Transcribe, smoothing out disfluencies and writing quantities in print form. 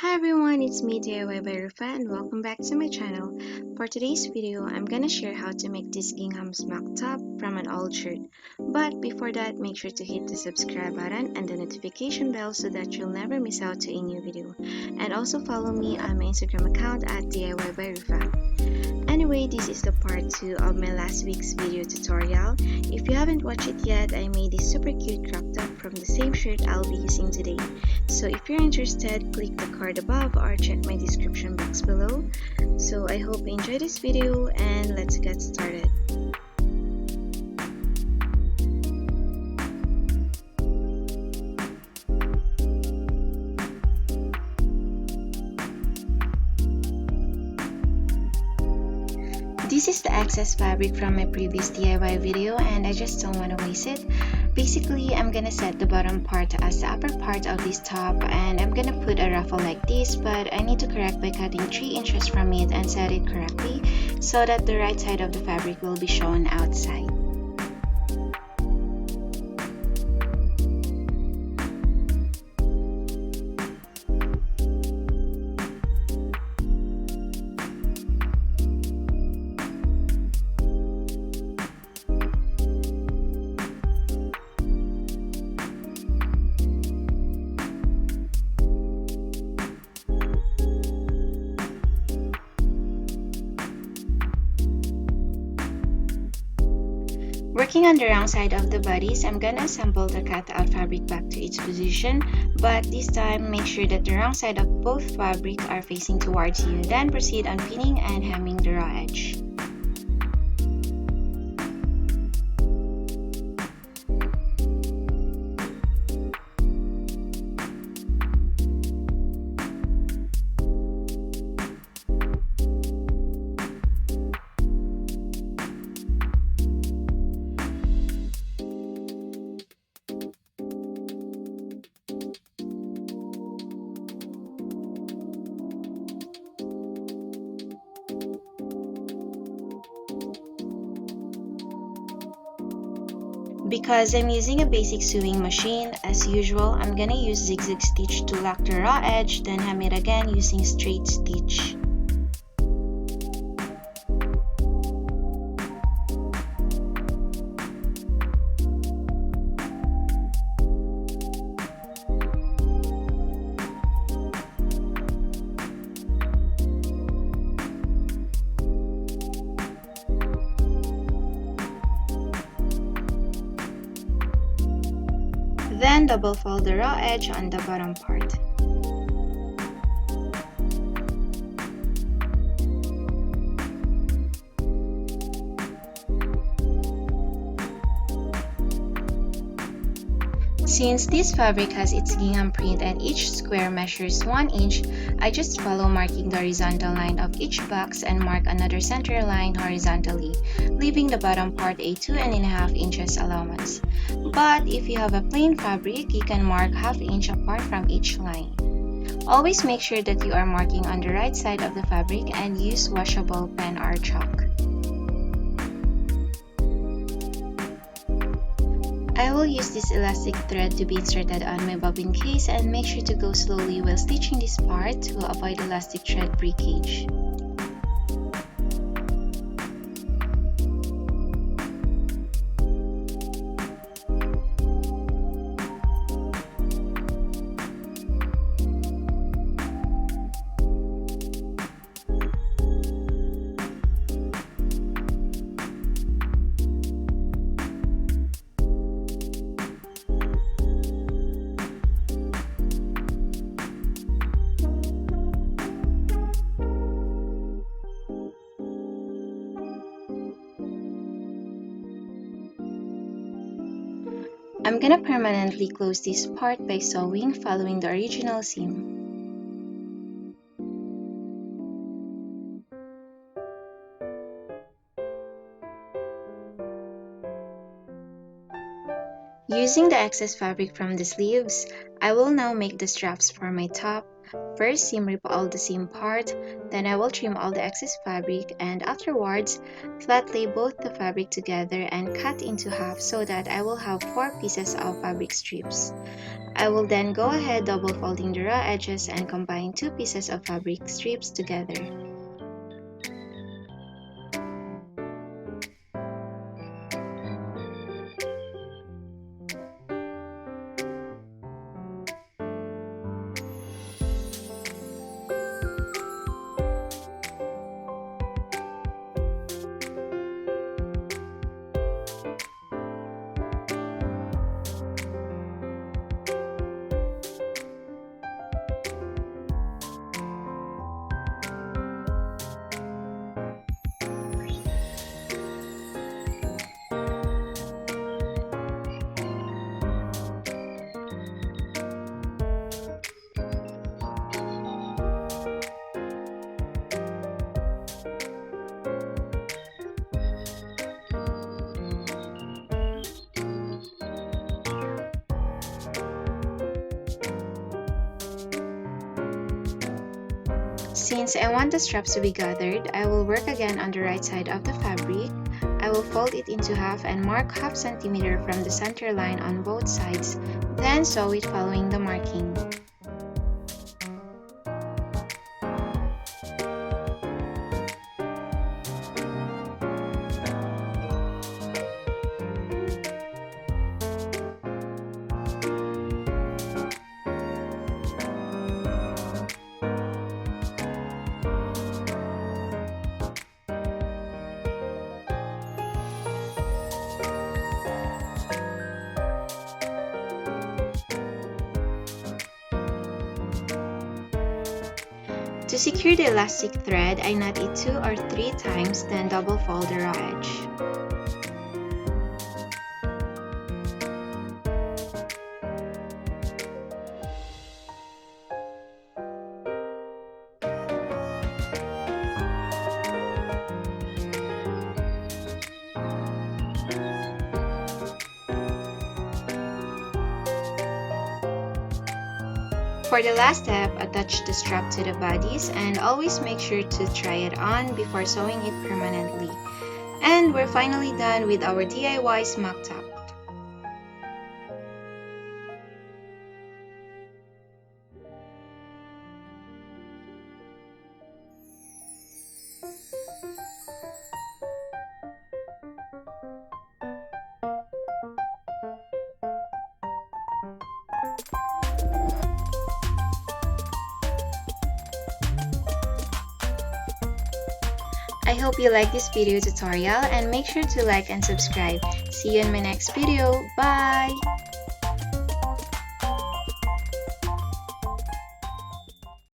Hi everyone, it's me diybyruffa and welcome back to my channel. For today's video, I'm gonna share how to make this gingham smock top from an old shirt. But before that, make sure to hit the subscribe button and the notification bell so that you'll never miss out to a new video. And also follow me on my Instagram account at diyclothes. Anyway, this is the part 2 of my last week's video tutorial. If you haven't watched it yet, I made this super cute crop top from the same shirt I'll be using today. So if you're interested, click the card above or check my description box below. So I hope you enjoy this video and let's get started. This is the excess fabric from my previous DIY video and I just don't want to waste it. Basically, I'm gonna set the bottom part as the upper part of this top and I'm gonna put a ruffle like this, but I need to correct by cutting 3 inches from it and set it correctly so that the right side of the fabric will be shown outside. Working on the wrong side of the bodice, I'm gonna assemble the cut-out fabric back to its position, but this time make sure that the wrong side of both fabrics are facing towards you. Then proceed on pinning and hemming the raw edge. Because I'm using a basic sewing machine, as usual, I'm gonna use zigzag stitch to lock the raw edge, then hem it again using straight stitch. Then double fold the raw edge on the bottom part. Since this fabric has its gingham print and each square measures 1 inch, I just follow marking the horizontal line of each box and mark another center line horizontally, leaving the bottom part a 2.5 inches allowance. But if you have a plain fabric, you can mark ½ inch apart from each line. Always make sure that you are marking on the right side of the fabric and use washable pen or chalk. I will use this elastic thread to be inserted on my bobbin case and make sure to go slowly while stitching this part to avoid elastic thread breakage. I'm gonna permanently close this part by sewing following the original seam. Using the excess fabric from the sleeves, I will now make the straps for my top. First, seam rip all the seam part, then I will trim all the excess fabric, and afterwards, flat lay both the fabric together and cut into half so that I will have 4 pieces of fabric strips. I will then go ahead double folding the raw edges and combine 2 pieces of fabric strips together. Since I want the straps to be gathered, I will work again on the right side of the fabric. I will fold it into half and mark half centimeter from the center line on both sides, then sew it following the marking. To secure the elastic thread, I knot it 2 or 3 times, then double fold the raw edge. For the last step, attach the strap to the bodice and always make sure to try it on before sewing it permanently. And we're finally done with our DIY smock top. I hope you like this video tutorial and make sure to like and subscribe. See you in my next video. Bye!